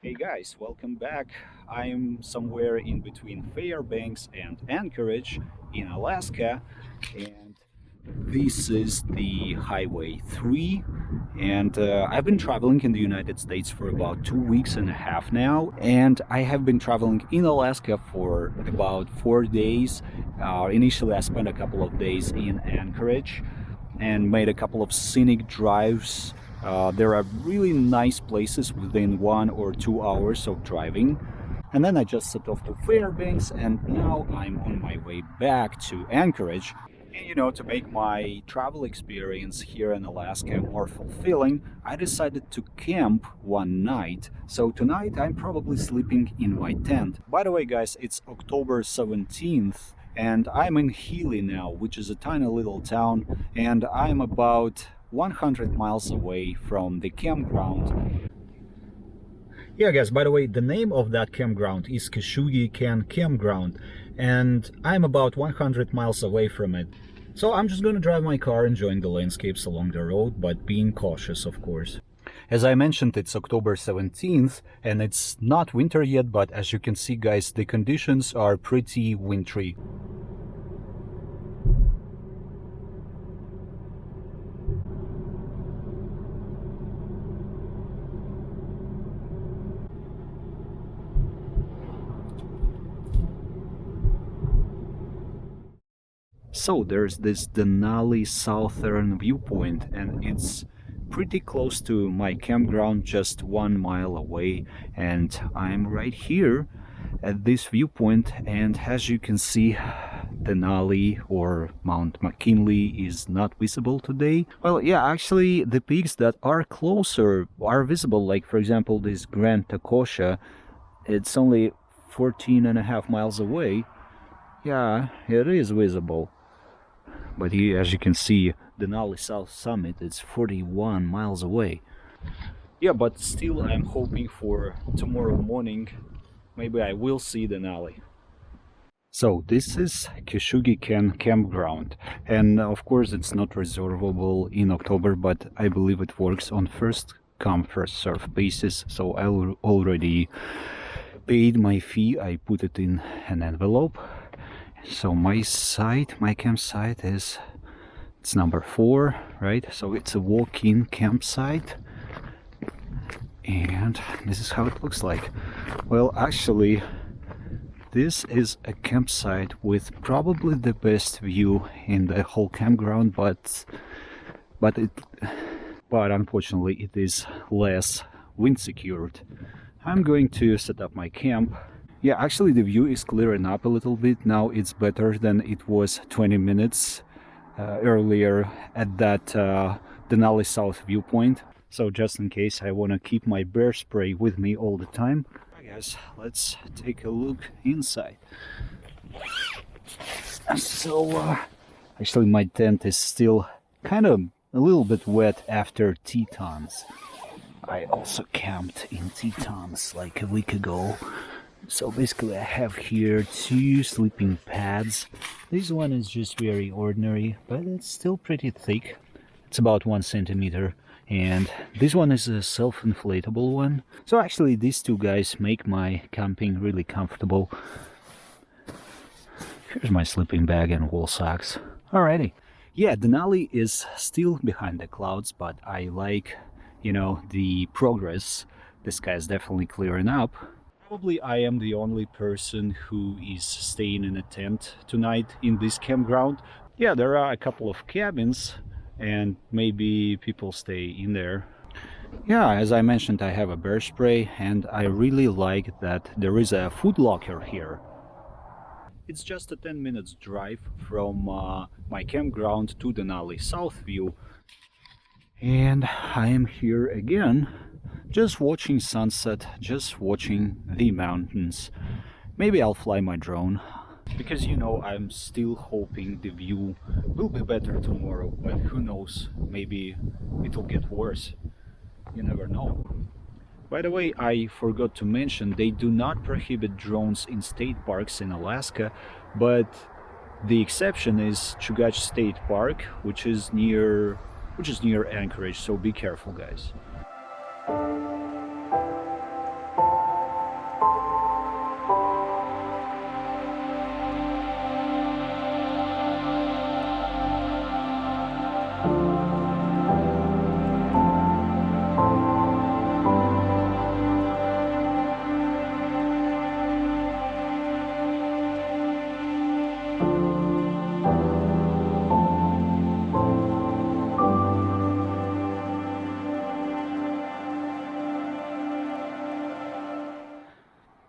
Hey guys, welcome back. I'm somewhere in between Fairbanks and Anchorage in Alaska, and this is the Highway 3. And I've been traveling in the United States for about 2 weeks and a half now, and I have been traveling in Alaska for about 4 days. Initially, I spent a couple of days in Anchorage and made a couple of scenic drives. There are really nice places within 1 or 2 hours of driving. And then I just set off to Fairbanks, and now I'm on my way back to Anchorage. And to make my travel experience here in Alaska more fulfilling, I decided to camp one night. So tonight I'm probably sleeping in my tent. By the way, guys, it's October 17th. And I'm in Healy now, which is a tiny little town, and I'm about 100 miles away from the campground. Yeah, guys, by the way, the name of that campground is Kesugi Ken Campground, and I'm about 100 miles away from it. So I'm just gonna drive my car, enjoying the landscapes along the road, but being cautious, of course. As I mentioned, it's October 17th, and it's not winter yet, but as you can see, guys, the conditions are pretty wintry. So there's this Denali southern viewpoint, and it's pretty close to my campground, just 1 mile away, and I'm right here at this viewpoint. And as you can see, Denali or Mount McKinley is not visible today. Well, yeah, actually the peaks that are closer are visible, like for example this Grand Takosha. It's only 14.5 miles away. Yeah, it is visible. But here, as you can see, Denali South Summit is 41 miles away. Yeah, but still I'm hoping for tomorrow morning. Maybe I will see Denali. So this is Kesugi Ken Campground, and of course it's not reservable in October, but I believe it works on first come first serve basis. So I already paid my fee. I put it in an envelope. So my campsite it's number 4, right? So it's a walk-in campsite, and this is how it looks like. Well, actually, this is a campsite with probably the best view in the whole campground, but unfortunately it is less wind secured. I'm going to set up my camp. Yeah, actually the view is clearing up a little bit now. It's better than it was 20 minutes earlier at that Denali South viewpoint. So just in case, I want to keep my bear spray with me all the time. I guess let's take a look inside. So actually my tent is still kind of a little bit wet after Tetons. I also camped in Tetons like a week ago. So basically I have here 2 sleeping pads. This one is just very ordinary, but it's still pretty thick. It's about 1 centimeter. And this one is a self-inflatable one. So actually these 2 guys make my camping really comfortable. Here's my sleeping bag and wool socks. Alrighty. Yeah, Denali is still behind the clouds, but I like, the progress. The sky is definitely clearing up. Probably I am the only person who is staying in a tent tonight in this campground. Yeah, there are a couple of cabins and maybe people stay in there. Yeah, as I mentioned, I have a bear spray, and I really like that there is a food locker here. It's just a 10 minutes drive from my campground to Denali South View. And I am here again, just watching sunset, just watching the mountains. Maybe I'll fly my drone, because I'm still hoping the view will be better tomorrow, but who knows, maybe it'll get worse. You never know. By the way, I forgot to mention, they do not prohibit drones in state parks in Alaska, but the exception is Chugach State Park, which is near Anchorage, so be careful, guys.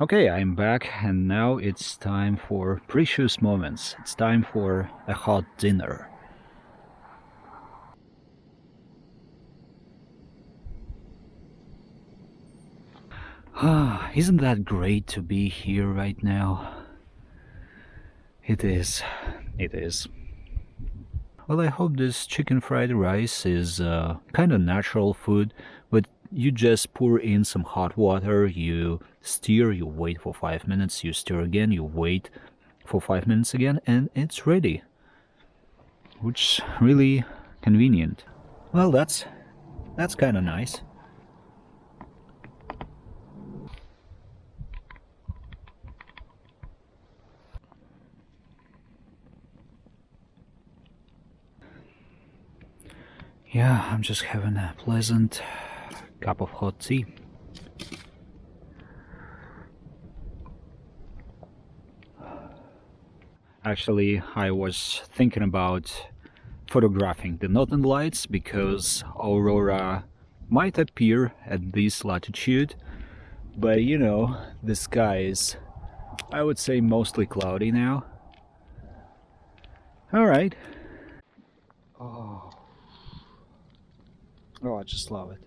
Okay, I'm back, and now it's time for precious moments. It's time for a hot dinner. Ah, isn't that great to be here right now? It is. It is. Well, I hope this chicken fried rice is kind of natural food, but you just pour in some hot water, you stir, you wait for 5 minutes, you stir again, you wait for 5 minutes again, and it's ready. Which really convenient. Well, that's kind of nice. Yeah, I'm just having a pleasant cup of hot tea. Actually, I was thinking about photographing the northern lights because aurora might appear at this latitude, but you know, the sky is, I would say, mostly cloudy now. All right. Oh, oh, I just love it.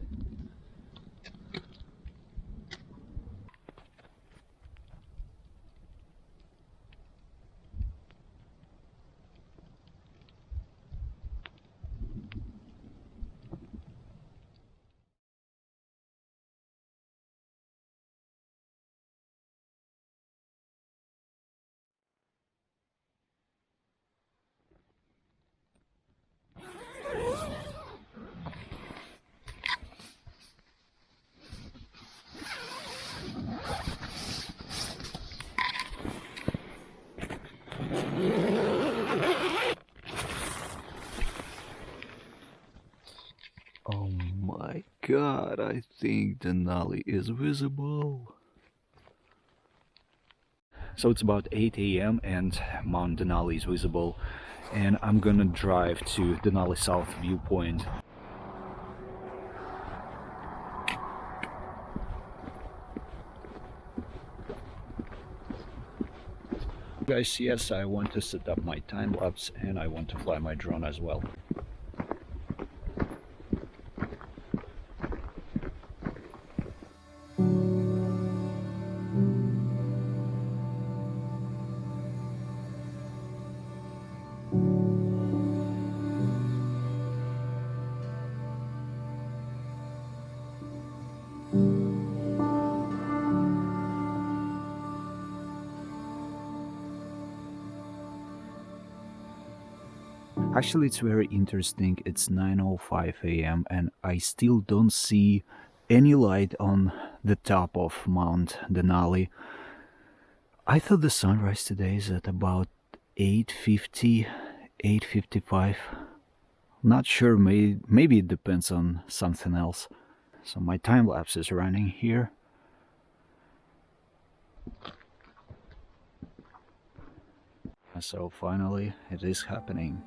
Oh my god, I think Denali is visible. So it's about 8 a.m. and Mount Denali is visible, and I'm gonna drive to Denali South Viewpoint. Guys, yes, I want to set up my time lapse and I want to fly my drone as well. Actually, it's very interesting. It's 9:05 a.m. and I still don't see any light on the top of Mount Denali. I thought the sunrise today is at about 8:50, 8:55. Not sure, maybe it depends on something else. So my time lapse is running here. So finally, it is happening.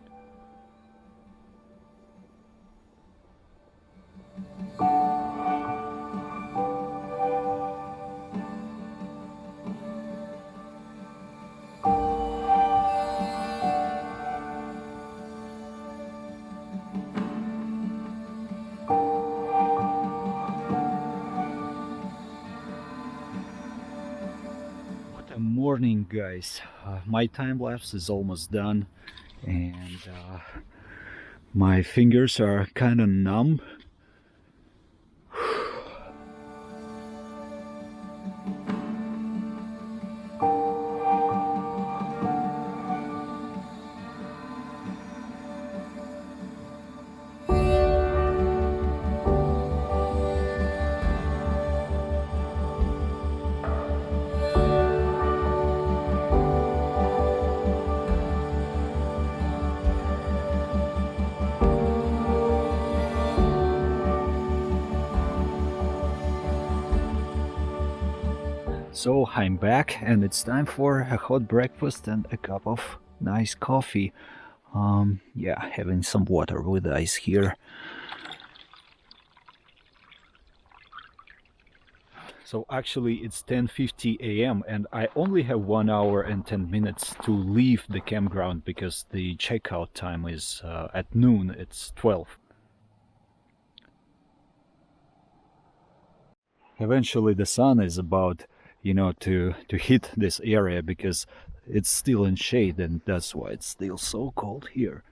Morning, guys. My time lapse is almost done, and my fingers are kind of numb. So I'm back, and it's time for a hot breakfast and a cup of nice coffee. Yeah, having some water with ice here. So actually it's 10:50 a.m. and I only have 1 hour and 10 minutes to leave the campground because the checkout time is at noon, it's 12. Eventually the sun is about, to hit this area because it's still in shade, and that's why it's still so cold here.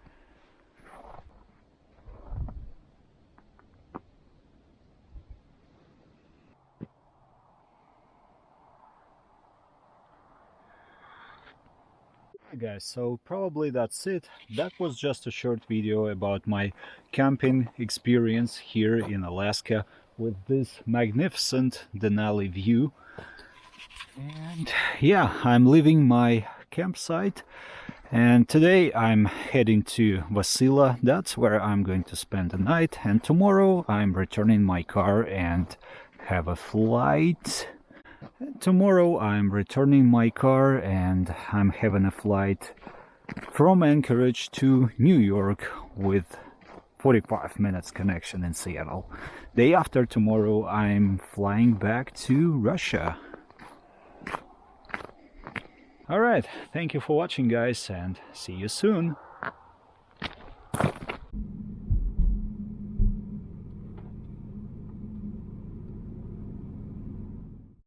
Guys, so probably that's it. That was just a short video about my camping experience here in Alaska with this magnificent Denali view. And yeah, I'm leaving my campsite and today I'm heading to Wasilla. That's where I'm going to spend the night, and tomorrow I'm returning my car and have a flight. Tomorrow I'm returning my car and I'm having a flight from Anchorage to New York with 45 minutes connection in Seattle. Day after tomorrow I'm flying back to Russia. Alright, thank you for watching guys, and see you soon.